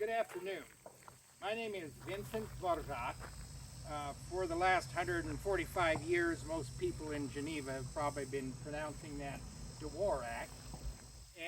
Good afternoon. My name is Vincent Dworak. For the last 145 years, most people in Geneva have probably been pronouncing that Dworack.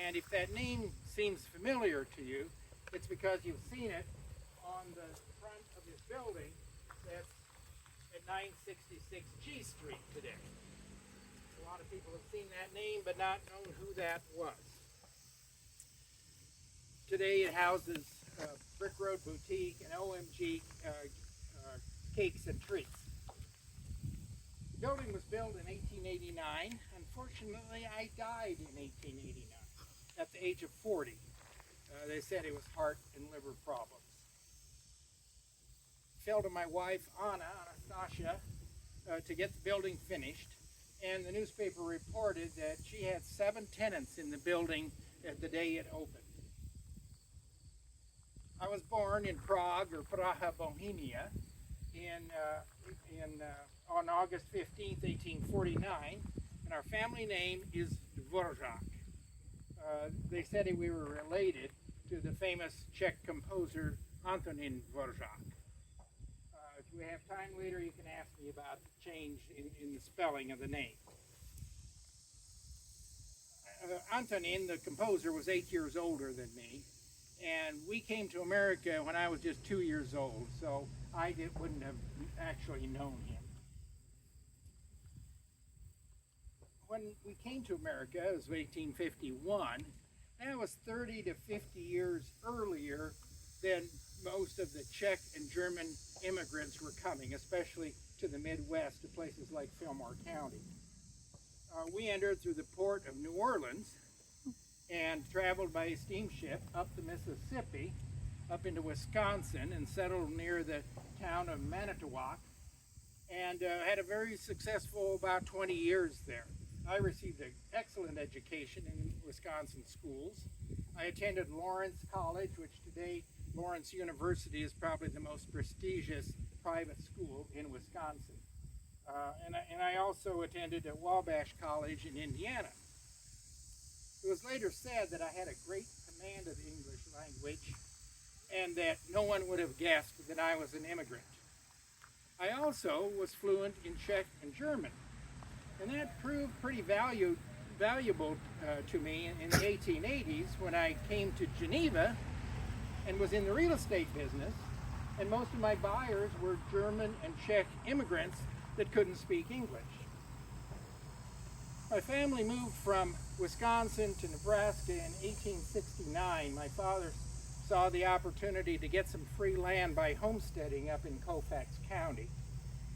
And if that name seems familiar to you, it's because you've seen it on the front of this building that's at 966 G Street today. A lot of people have seen that name but not known who that was. Today it houses Brick Road Boutique and OMG Cakes and Treats. The building was built in 1889. Unfortunately, I died in 1889 at the age of 40. They said it was heart and liver problems. It fell to my wife, Anastasia, to get the building finished, and the newspaper reported that she had 7 tenants in the building the day it opened. I was born in Prague, or Praha, Bohemia, on August 15th, 1849, and our family name is Dworak. They said we were related to the famous Czech composer Antonín Dvořák. If we have time later, you can ask me about the change in the spelling of the name. Antonín, the composer, was 8 years older than me, and we came to America when I was just 2 years old, so I wouldn't have actually known him. When we came to America, it was 1851, that was 30 to 50 years earlier than most of the Czech and German immigrants were coming, especially to the Midwest, to places like Fillmore County. We entered through the port of New Orleans and traveled by steamship up the Mississippi, up into Wisconsin, and settled near the town of Manitowoc, and had a very successful about 20 years there. I received an excellent education in Wisconsin schools. I attended Lawrence College, which today Lawrence University is probably the most prestigious private school in Wisconsin. And I also attended at Wabash College in Indiana. It was later said that I had a great command of the English language and that no one would have guessed that I was an immigrant. I also was fluent in Czech and German, and that proved pretty valuable to me in the 1880s when I came to Geneva and was in the real estate business, and most of my buyers were German and Czech immigrants that couldn't speak English. My family moved from Wisconsin to Nebraska in 1869. My father saw the opportunity to get some free land by homesteading up in Colfax County.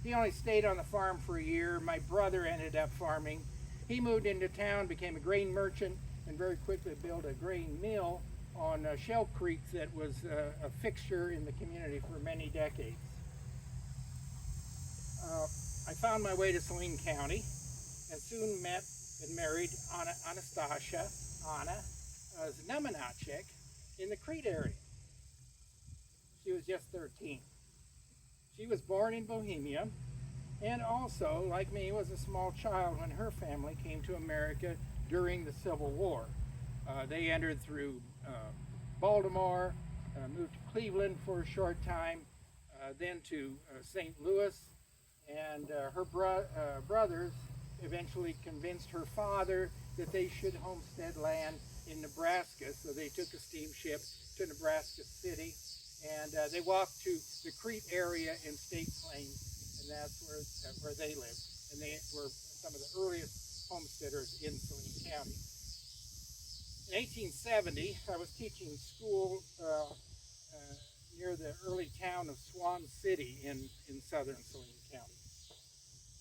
He only stayed on the farm for a year. My brother ended up farming. He moved into town, became a grain merchant, and very quickly built a grain mill on Shell Creek that was a fixture in the community for many decades. I found my way to Saline County and soon met and married Anastasia, Znamenacek, in the Crete area. She was just 13. She was born in Bohemia and also, like me, was a small child when her family came to America during the Civil War. They entered through Baltimore, moved to Cleveland for a short time, then to St. Louis, and her brothers eventually convinced her father that they should homestead land in Nebraska, so they took a steamship to Nebraska City, and they walked to the Crete area in State Plains, and that's where they lived, and they were some of the earliest homesteaders in Saline County. In 1870, I was teaching school near the early town of Swan City in southern Saline County.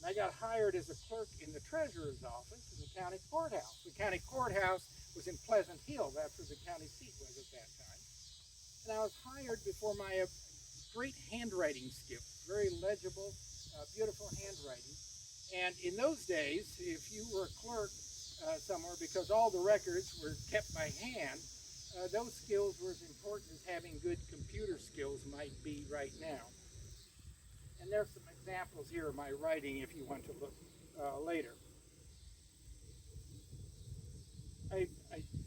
And I got hired as a clerk in the treasurer's office in the county courthouse. The county courthouse was in Pleasant Hill. That's where the county seat was at that time. And I was hired before my great handwriting skills, very legible, beautiful handwriting. And in those days, if you were a clerk somewhere, because all the records were kept by hand, those skills were as important as having good computer skills might be right now. And there's some examples here of my writing if you want to look later.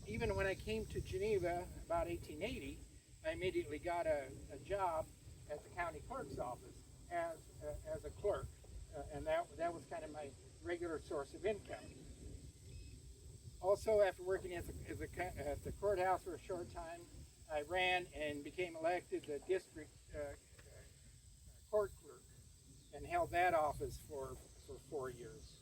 Even when I came to Geneva about 1880, I immediately got a job at the county clerk's office as a clerk, and that was kind of my regular source of income. Also, after working at the courthouse for a short time, I ran and became elected the district court clerk and held that office for 4 years.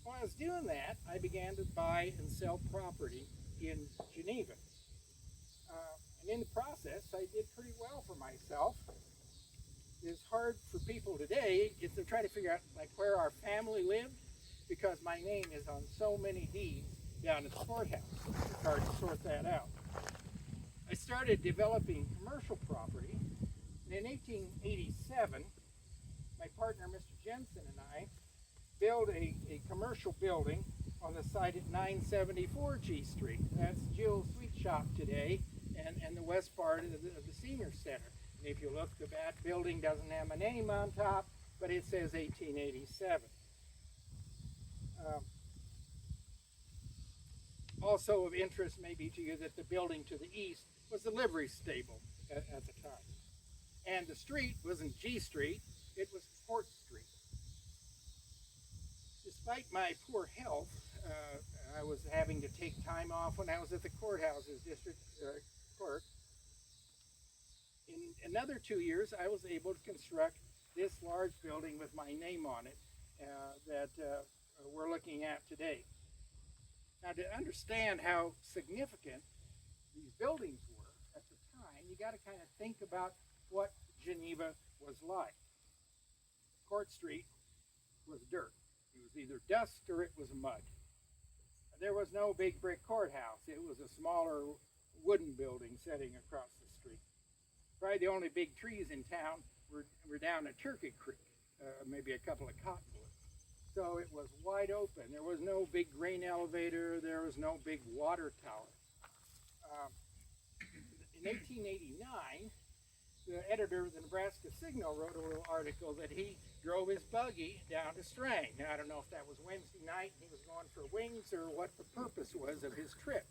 While I was doing that, I began to buy and sell property in Geneva. And in the process, I did pretty well for myself. It's hard for people today is to try to figure out like where our family lived, because my name is on so many deeds down at the courthouse. It's hard to sort that out. I started developing commercial property, and in 1887, my partner, Mr. Jensen, and I built a commercial building on the site at 974 G Street. That's Jill's Sweet Shop today, and the west part of the Senior Center. And if you look, that building doesn't have a name on top, but it says 1887. Also of interest maybe to you that the building to the east was the livery stable at the time. And the street wasn't G Street, it was Fort Street. Despite my poor health, I was having to take time off when I was at the courthouse as district clerk. In another 2 years, I was able to construct this large building with my name on it that we're looking at today. Now, to understand how significant these buildings were at the time, you got to kind of think about what Geneva was like. Court Street was dirt. It was either dust or it was mud. There was no big brick courthouse. It was a smaller wooden building sitting across the street. Probably the only big trees in town were down at Turkey Creek, maybe a couple of cottonwoods. So it was wide open. There was no big grain elevator. There was no big water tower. In 1889, the editor of the Nebraska Signal wrote a little article that he drove his buggy down to Strang. Now, I don't know if that was Wednesday night and he was going for wings or what the purpose was of his trip.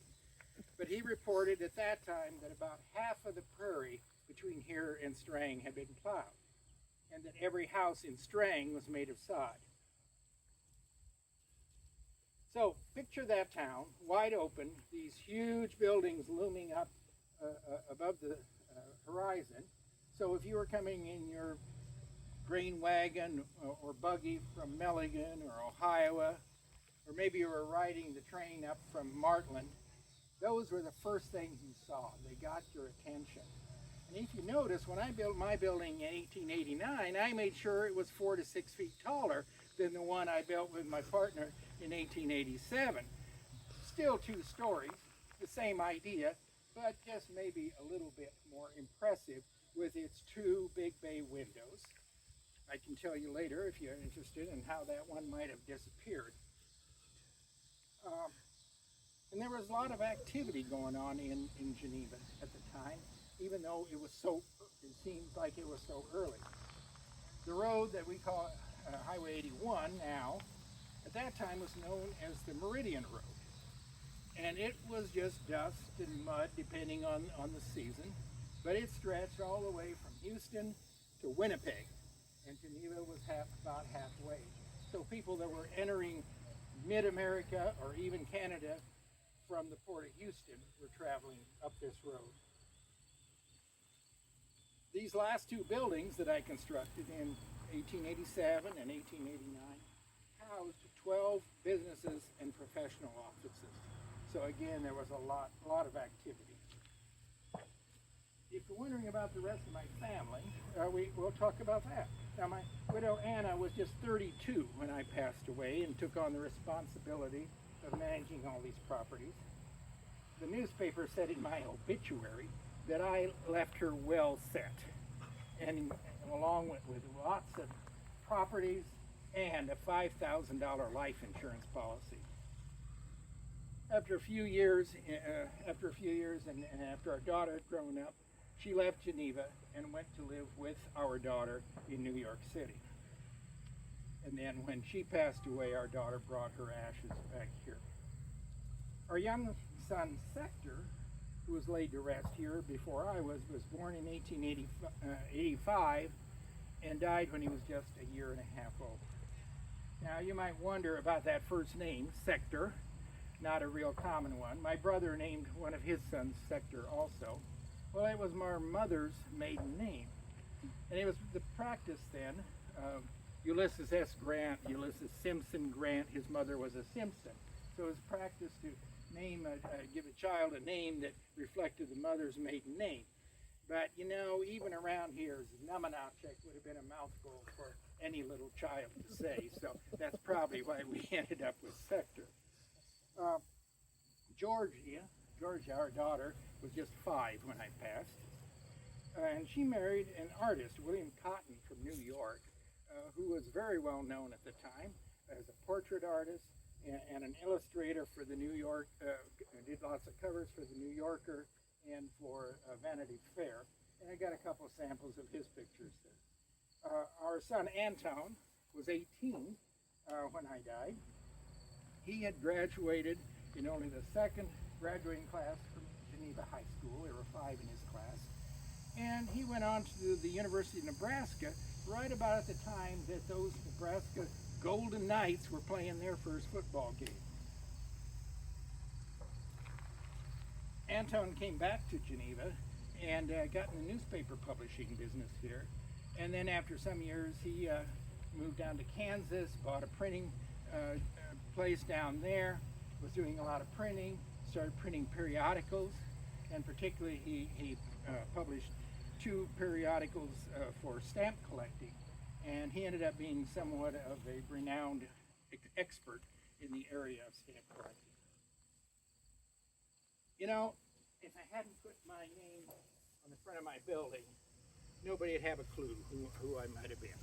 But he reported at that time that about half of the prairie between here and Strang had been plowed, and that every house in Strang was made of sod. So picture that town, wide open, these huge buildings looming up above the horizon. So if you were coming in your grain wagon or buggy from Milligan or Ohio, or maybe you were riding the train up from Martland, those were the first things you saw. They got your attention. And if you notice, when I built my building in 1889, I made sure it was 4 to 6 feet taller than the one I built with my partner in 1887. Still 2 stories, the same idea, but just maybe a little bit more impressive with its 2 big bay windows. I can tell you later if you're interested in how that one might have disappeared. And there was a lot of activity going on in Geneva at the time, even though it seems like it was so early. The road that we call Highway 81 now, at that time was known as the Meridian Road. And it was just dust and mud depending on the season, but it stretched all the way from Houston to Winnipeg, and Geneva was about halfway. So people that were entering mid-America or even Canada from the port of Houston were traveling up this road. These last 2 buildings that I constructed in 1887 and 1889 housed 12 businesses and professional offices. So again, there was a lot of activity. If you're wondering about the rest of my family, we'll talk about that. Now, my widow Anna was just 32 when I passed away and took on the responsibility of managing all these properties. The newspaper said in my obituary that I left her well set, and along with lots of properties and a $5,000 life insurance policy. After a few years, and after our daughter had grown up, she left Geneva and went to live with our daughter in New York City. And then when she passed away, our daughter brought her ashes back here. Our young son, Sector, who was laid to rest here before I was born in 1885 and died when he was just a year and a half old. Now you might wonder about that first name, Sector, not a real common one. My brother named one of his sons Sector also. Well, it was my mother's maiden name. And it was the practice then of Ulysses S. Grant, Ulysses Simpson Grant, his mother was a Simpson. So it was practice to give a child a name that reflected the mother's maiden name. But you know, even around here, Znamenachek would have been a mouthful for any little child to say. So that's probably why we ended up with Sector. Georgia, our daughter, was just 5 when I passed. And she married an artist, William Cotton from New York, who was very well known at the time as a portrait artist and an illustrator for the New York, did lots of covers for the New Yorker and for Vanity Fair. And I got a couple samples of his pictures there. Our son Anton was 18 when I died. He had graduated in only the second graduating class from Geneva High School. There were 5 in his class. And he went on to the University of Nebraska right about at the time that those Nebraska Golden Knights were playing their first football game. Anton came back to Geneva and got in the newspaper publishing business here. And then after some years, he moved down to Kansas, bought a printing place down there, was doing a lot of printing, started printing periodicals, and particularly he published 2 periodicals for stamp collecting. And he ended up being somewhat of a renowned expert in the area of stamp collecting. You know, if I hadn't put my name on the front of my building, nobody would have a clue who I might have been.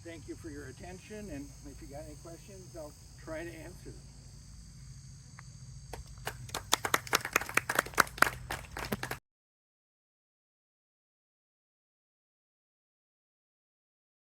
Thank you for your attention, and if you got any questions, I'll try to answer them.